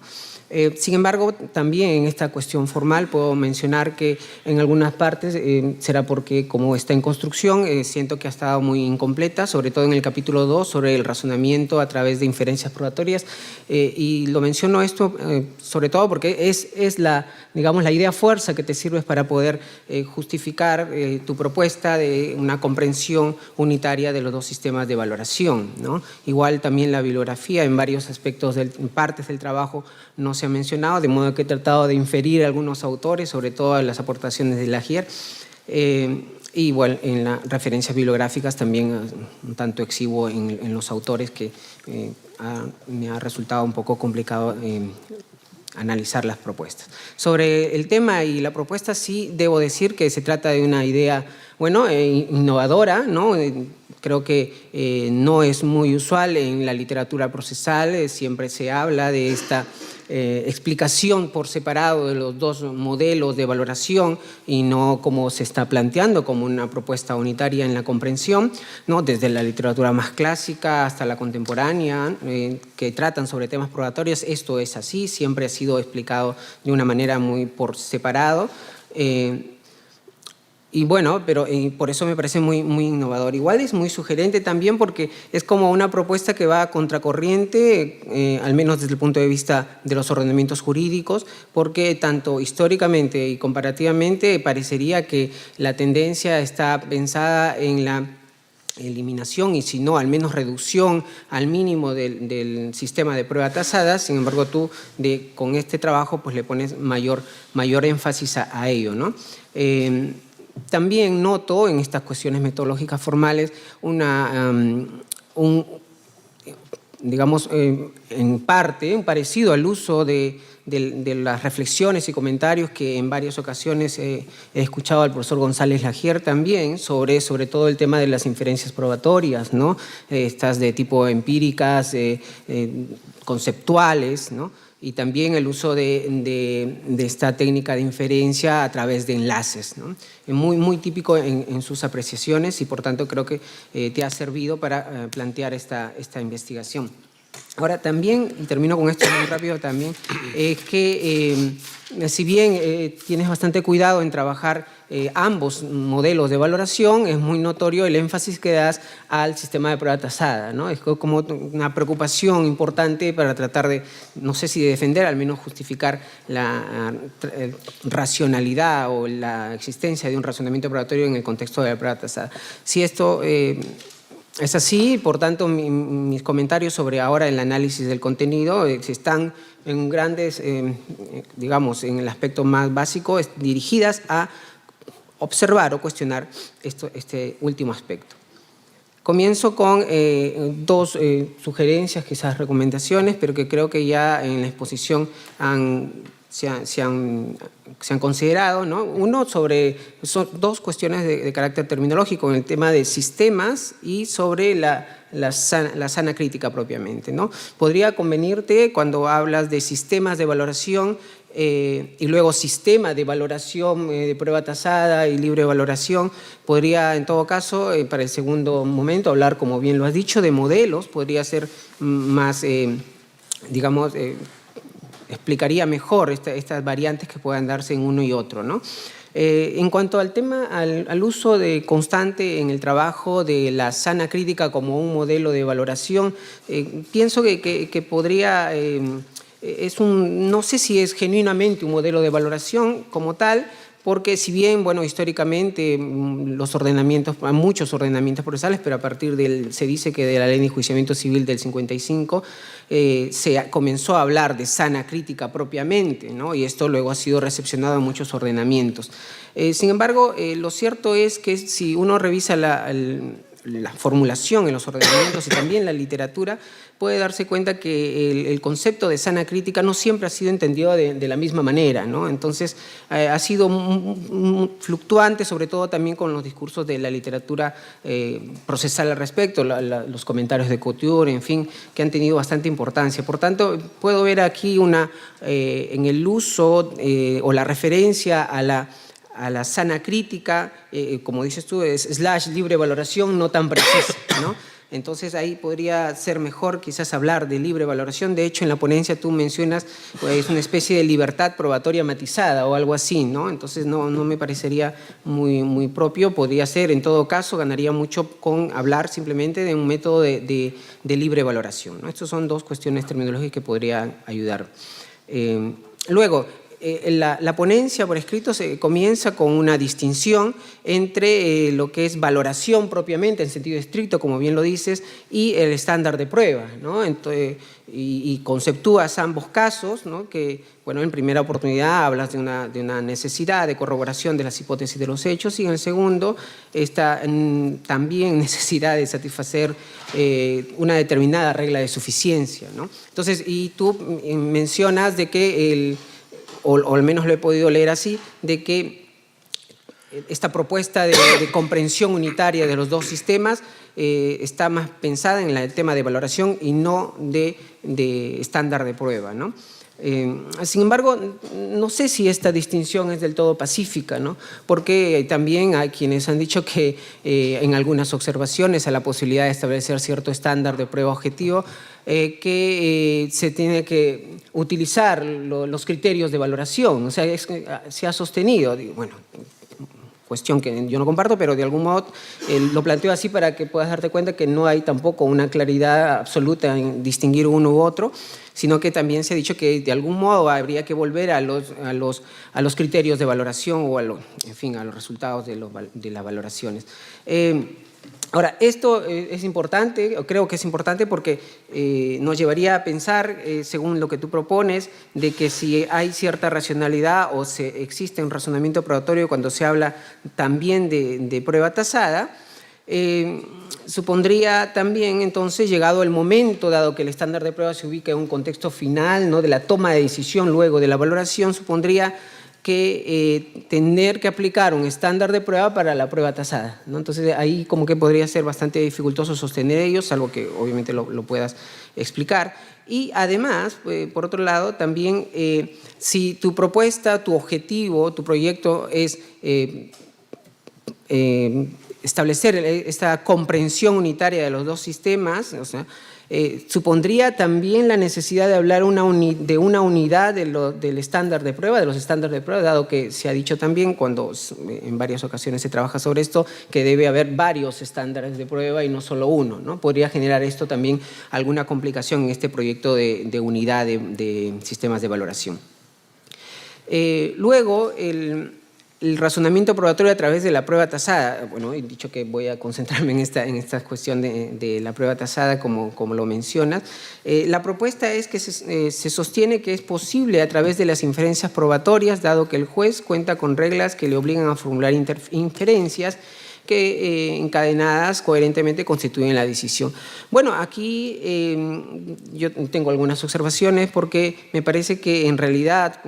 Speaker 3: Sin embargo, también en esta cuestión formal puedo mencionar que en algunas partes será porque como está en construcción, siento que ha estado muy incompleta, sobre todo en el capítulo 2 sobre el razonamiento a través de inferencias probatorias, y lo menciono esto sobre todo porque es la idea fuerza que te sirve para poder justificar tu propuesta de una comprensión unitaria de los dos sistemas sistemas de valoración, ¿no? Igual también la bibliografía en varios aspectos, en partes del trabajo no se ha mencionado, de modo que he tratado de inferir algunos autores, sobre todo las aportaciones de Lagier, y bueno, en las referencias bibliográficas también un tanto exhibo en los autores que me ha resultado un poco complicado analizar las propuestas. Sobre el tema y la propuesta, sí debo decir que se trata de una idea, bueno, innovadora, ¿no? Creo que no es muy usual en la literatura procesal, siempre se habla de esta explicación por separado de los dos modelos de valoración y no como se está planteando como una propuesta unitaria en la comprensión, ¿no? Desde la literatura más clásica hasta la contemporánea, que tratan sobre temas probatorios, esto es así, siempre ha sido explicado de una manera muy por separado. Y bueno, pero por eso me parece muy innovador. Igual es muy sugerente también porque es como una propuesta que va a contracorriente, al menos desde el punto de vista de los ordenamientos jurídicos, porque tanto históricamente y comparativamente parecería que la tendencia está pensada en la eliminación y si no, al menos reducción al mínimo del sistema de prueba tasada. Sin embargo, tú con este trabajo pues le pones mayor énfasis a ello, ¿no? También noto en estas cuestiones metodológicas formales digamos, en parte, un parecido al uso de las reflexiones y comentarios que en varias ocasiones he escuchado al profesor González Lagier también sobre todo el tema de las inferencias probatorias, ¿no? Estas de tipo empíricas, conceptuales, ¿no? Y también el uso de esta técnica de inferencia a través de enlaces, ¿no? Es muy típico en sus apreciaciones y por tanto creo que te ha servido para plantear esta investigación. Ahora también, y termino con esto muy rápido también, es que si bien tienes bastante cuidado en trabajar ambos modelos de valoración, es muy notorio el énfasis que das al sistema de prueba tasada, ¿no? Es como una preocupación importante para tratar de, no sé si de defender, al menos justificar la racionalidad o la existencia de un razonamiento probatorio en el contexto de la prueba tasada. Si esto es así, por tanto, mis comentarios sobre ahora el análisis del contenido están en grandes, digamos, en el aspecto más básico, dirigidas a observar o cuestionar este último aspecto. Comienzo con dos sugerencias, quizás recomendaciones, pero que creo que ya en la exposición se han considerado, ¿no? Uno son dos cuestiones de carácter terminológico, en el tema de sistemas y sobre la sana crítica propiamente, ¿no? Podría convenirte cuando hablas de sistemas de valoración y luego sistema de valoración de prueba tasada y libre valoración, podría en todo caso, para el segundo momento, hablar, como bien lo has dicho, de modelos, podría ser más, digamos, explicaría mejor estas variantes que puedan darse en uno y otro, ¿no? En cuanto al tema, al uso constante en el trabajo de la sana crítica como un modelo de valoración, pienso que podría, no sé si es genuinamente un modelo de valoración como tal, porque si bien, bueno, históricamente muchos ordenamientos procesales, pero a partir se dice que de la Ley de Enjuiciamiento Civil del 55, se comenzó a hablar de sana crítica propiamente, ¿no? Y esto luego ha sido recepcionado en muchos ordenamientos. Sin embargo, lo cierto es que si uno revisa la formulación en los ordenamientos y también la literatura, puede darse cuenta que el concepto de sana crítica no siempre ha sido entendido de la misma manera, ¿no? Entonces, ha sido fluctuante, sobre todo también con los discursos de la literatura procesal al respecto, los comentarios de Couture, en fin, que han tenido bastante importancia. Por tanto, puedo ver aquí en el uso o la referencia a la sana crítica, como dices tú, es libre valoración no tan precisa, ¿no? Entonces ahí podría ser mejor quizás hablar de libre valoración. De hecho, en la ponencia tú mencionas pues, una especie de libertad probatoria matizada o algo así, ¿no? Entonces no me parecería muy propio. Podría ser, en todo caso, ganaría mucho con hablar simplemente de un método de libre valoración, ¿no? Estas son dos cuestiones terminológicas que podrían ayudar. Luego, la ponencia por escrito se comienza con una distinción entre lo que es valoración propiamente, en sentido estricto, como bien lo dices, y el estándar de prueba, ¿no? Entonces, y conceptúas ambos casos, ¿no? Que, bueno, en primera oportunidad hablas de una necesidad de corroboración de las hipótesis de los hechos, y en el segundo, esta también necesidad de satisfacer una determinada regla de suficiencia, ¿no? Entonces, y tú mencionas de que o al menos lo he podido leer así, de que esta propuesta de comprensión unitaria de los dos sistemas está más pensada en el tema de valoración y no de estándar de prueba, ¿no? Sin embargo, no sé si esta distinción es del todo pacífica, ¿no? Porque también hay quienes han dicho que en algunas observaciones a la posibilidad de establecer cierto estándar de prueba objetivo, que se tiene que utilizar los criterios de valoración. O sea, se ha sostenido, bueno, cuestión que yo no comparto, pero de algún modo lo planteo así para que puedas darte cuenta que no hay tampoco una claridad absoluta en distinguir uno u otro, sino que también se ha dicho que de algún modo habría que volver a los criterios de valoración o en fin, a los resultados de las valoraciones. Ahora, esto es importante, creo que es importante porque nos llevaría a pensar, según lo que tú propones, de que si hay cierta racionalidad o existe un razonamiento probatorio cuando se habla también de prueba tasada, supondría también, entonces, llegado el momento, dado que el estándar de prueba se ubica en un contexto final, ¿no?, de la toma de decisión luego de la valoración, supondría que tener que aplicar un estándar de prueba para la prueba tasada, ¿no? Entonces, ahí como que podría ser bastante dificultoso sostener ellos, salvo que obviamente lo puedas explicar. Y además, por otro lado, también si tu propuesta, tu objetivo, tu proyecto es establecer esta comprensión unitaria de los dos sistemas, o sea, supondría también la necesidad de hablar de una unidad del estándar de prueba, de los estándares de prueba, dado que se ha dicho también cuando en varias ocasiones se trabaja sobre esto, que debe haber varios estándares de prueba y no solo uno, ¿no? Podría generar esto también alguna complicación en este proyecto de unidad de sistemas de valoración. Luego, el razonamiento probatorio a través de la prueba tasada. Bueno, he dicho que voy a concentrarme en esta cuestión de la prueba tasada, como lo mencionas. La propuesta es que se sostiene que es posible a través de las inferencias probatorias, dado que el juez cuenta con reglas que le obligan a formular inferencias que encadenadas coherentemente constituyen la decisión. Bueno, aquí yo tengo algunas observaciones porque me parece que en realidad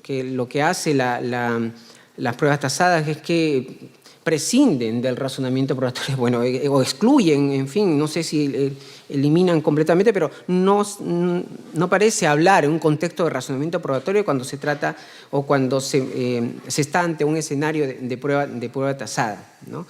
Speaker 3: que lo que hace las pruebas tasadas es que prescinden del razonamiento probatorio, bueno, o excluyen, en fin, no sé si eliminan completamente, pero no parece hablar en un contexto de razonamiento probatorio cuando se trata o cuando se está ante un escenario de prueba tasada, ¿no?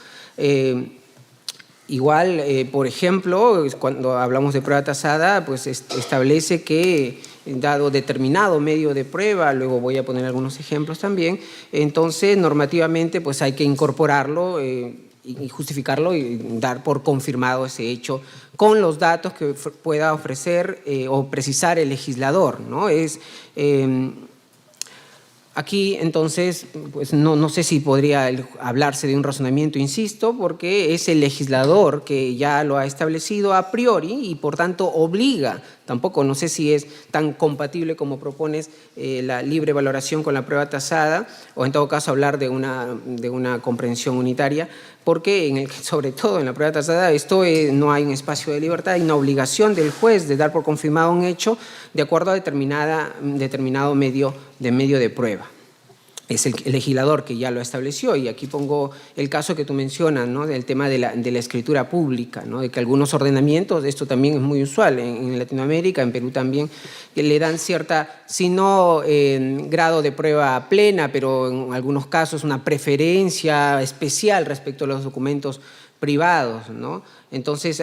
Speaker 3: Igual, por ejemplo, cuando hablamos de prueba tasada, pues establece que dado determinado medio de prueba, luego voy a poner algunos ejemplos también, entonces normativamente pues hay que incorporarlo y justificarlo y dar por confirmado ese hecho con los datos que pueda ofrecer o precisar el legislador, ¿no? Aquí, entonces, pues no sé si podría hablarse de un razonamiento, insisto, porque es el legislador que ya lo ha establecido a priori y, por tanto, obliga. Tampoco, no sé si es tan compatible como propones la libre valoración con la prueba tasada, o en todo caso hablar de una comprensión unitaria, porque sobre todo en la prueba tasada no hay un espacio de libertad, hay una obligación del juez de dar por confirmado un hecho de acuerdo a determinado medio de prueba. Es el legislador que ya lo estableció, y aquí pongo el caso que tú mencionas, ¿no?, del tema de la escritura pública, ¿no?, de que algunos ordenamientos, esto también es muy usual en Latinoamérica, en Perú también, que le dan cierta, si no grado de prueba plena, pero en algunos casos una preferencia especial respecto a los documentos privados, ¿no? Entonces,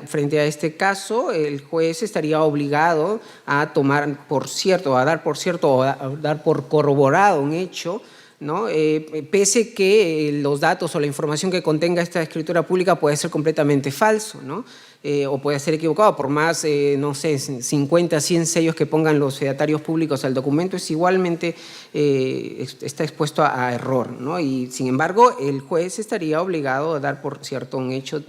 Speaker 3: frente a este caso, el juez estaría obligado a tomar por cierto, a dar por corroborado un hecho, ¿no? Pese que los datos o la información que contenga esta escritura pública puede ser completamente falso, ¿no? o puede ser equivocado, por más, no sé, 50, 100 sellos que pongan los fedatarios públicos al documento, es igualmente, está expuesto a error, ¿no? Y sin embargo, el juez estaría obligado a dar por cierto un hecho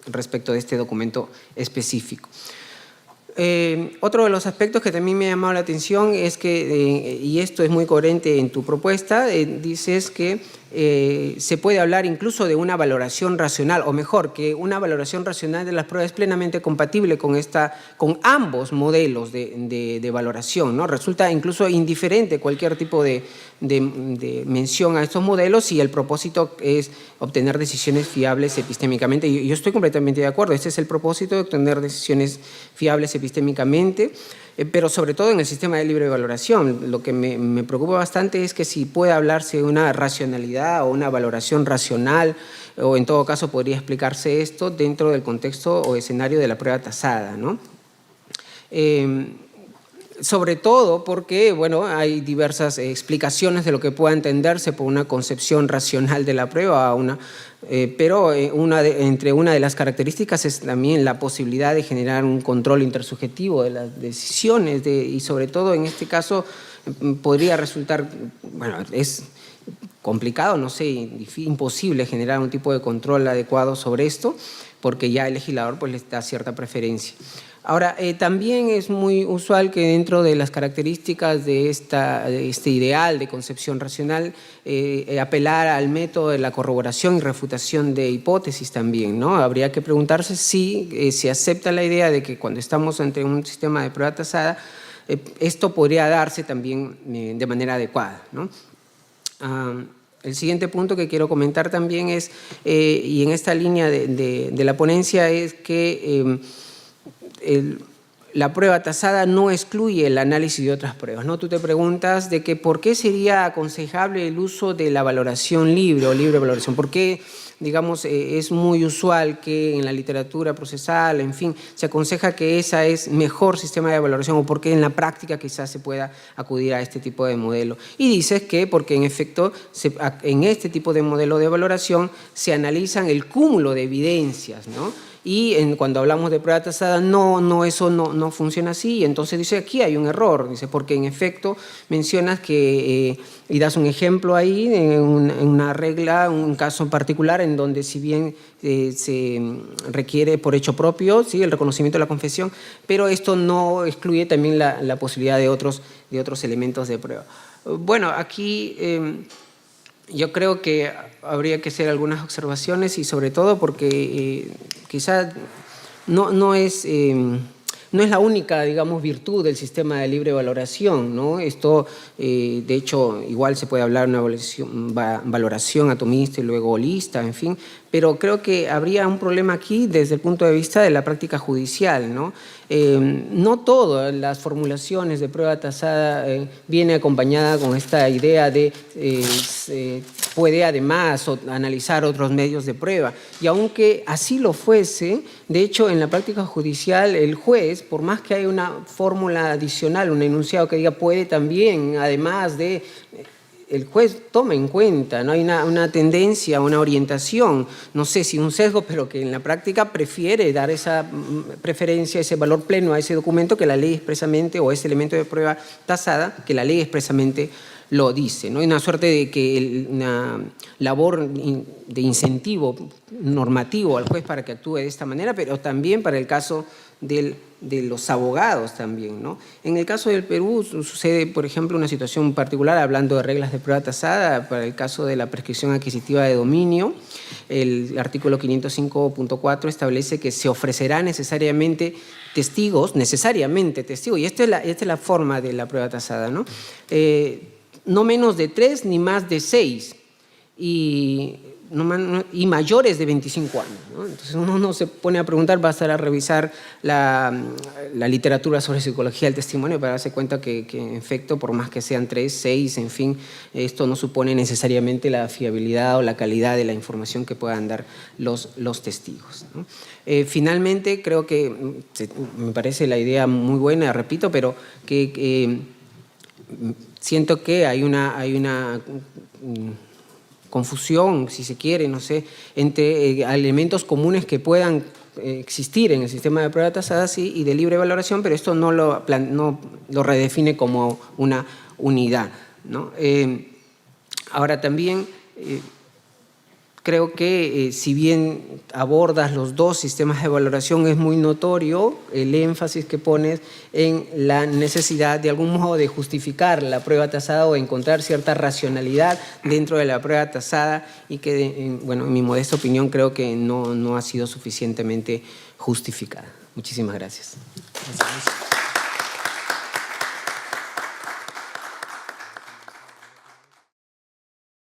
Speaker 3: respecto de este documento específico. Otro de los aspectos que también me ha llamado la atención es que, y esto es muy coherente en tu propuesta, dices que se puede hablar incluso de una valoración racional, o mejor, que una valoración racional de las pruebas es plenamente compatible con ambos modelos de valoración, ¿no? Resulta incluso indiferente cualquier tipo de mención a estos modelos si el propósito es obtener decisiones fiables epistémicamente. Y yo estoy completamente de acuerdo, este es el propósito de obtener decisiones fiables epistémicamente, pero sobre todo en el sistema de libre valoración. Lo que me preocupa bastante es que si puede hablarse de una racionalidad o una valoración racional, o en todo caso podría explicarse esto dentro del contexto o escenario de la prueba tasada, ¿no? Sobre todo porque, bueno, hay diversas explicaciones de lo que pueda entenderse por una concepción racional de la prueba, pero entre una de las características es también la posibilidad de generar un control intersubjetivo de las decisiones y sobre todo en este caso podría resultar, bueno, es complicado, no sé, imposible generar un tipo de control adecuado sobre esto porque ya el legislador pues les da cierta preferencia. Ahora, también es muy usual que dentro de las características de este ideal de concepción racional, apelar al método de la corroboración y refutación de hipótesis también, ¿no? Habría que preguntarse si se acepta la idea de que cuando estamos ante un sistema de prueba tasada, esto podría darse también de manera adecuada, ¿no? El siguiente punto que quiero comentar también es, y en esta línea de la ponencia, es que la prueba tasada no excluye el análisis de otras pruebas, ¿no? Tú te preguntas de que por qué sería aconsejable el uso de la valoración libre o libre valoración, por qué, digamos, es muy usual que en la literatura procesal, en fin, se aconseja que ese es mejor sistema de valoración o por qué en la práctica quizás se pueda acudir a este tipo de modelo. Y dices que porque en efecto en este tipo de modelo de valoración se analizan el cúmulo de evidencias, ¿no? Y cuando hablamos de prueba tasada, eso no funciona así. Y entonces dice, aquí hay un error, dice, porque en efecto mencionas que, y das un ejemplo ahí, en una regla, un caso en particular, en donde si bien se requiere por hecho propio, ¿sí?, el reconocimiento de la confesión, pero esto no excluye también la posibilidad de otros elementos de prueba. Bueno, aquí yo creo que habría que hacer algunas observaciones y sobre todo porque quizás no es la única, digamos, virtud del sistema de libre valoración, ¿no? Esto, de hecho, igual se puede hablar de una valoración atomista y luego holista, en fin, pero creo que habría un problema aquí desde el punto de vista de la práctica judicial, ¿no? No todas las formulaciones de prueba tasada viene acompañada con esta idea de puede además analizar otros medios de prueba. Y aunque así lo fuese, de hecho en la práctica judicial el juez, por más que haya una fórmula adicional, un enunciado que diga puede también, además de... El juez toma en cuenta, ¿no? Hay una tendencia, una orientación, no sé si un sesgo, pero que en la práctica prefiere dar esa preferencia, ese valor pleno a ese documento que la ley expresamente, o ese elemento de prueba tasada, que la ley expresamente lo dice, ¿no? Hay una suerte de que una labor de incentivo normativo al juez para que actúe de esta manera, pero también para el caso de los abogados también, ¿no? En el caso del Perú sucede, por ejemplo, una situación particular, hablando de reglas de prueba tasada, para el caso de la prescripción adquisitiva de dominio. El artículo 505.4 establece que se ofrecerá necesariamente testigos, y esta es la forma de la prueba tasada, ¿no? No menos de 3 ni más de 6 y mayores de 25 años, ¿no? Entonces uno se pone a preguntar, va a estar a revisar la literatura sobre psicología del testimonio para darse cuenta que en efecto, por más que sean 3, 6, en fin, esto no supone necesariamente la fiabilidad o la calidad de la información que puedan dar los testigos, ¿no? Finalmente, creo que me parece la idea muy buena, repito, pero que siento que hay una confusión, si se quiere, no sé, entre elementos comunes que puedan existir en el sistema de prueba tasada y de libre valoración, pero esto no lo redefine como una unidad, ¿no? Ahora también creo que si bien abordas los dos sistemas de valoración, es muy notorio el énfasis que pones en la necesidad de algún modo de justificar la prueba tasada o encontrar cierta racionalidad dentro de la prueba tasada y que, bueno, en mi modesta opinión creo que no ha sido suficientemente justificada. Muchísimas gracias.
Speaker 1: Gracias.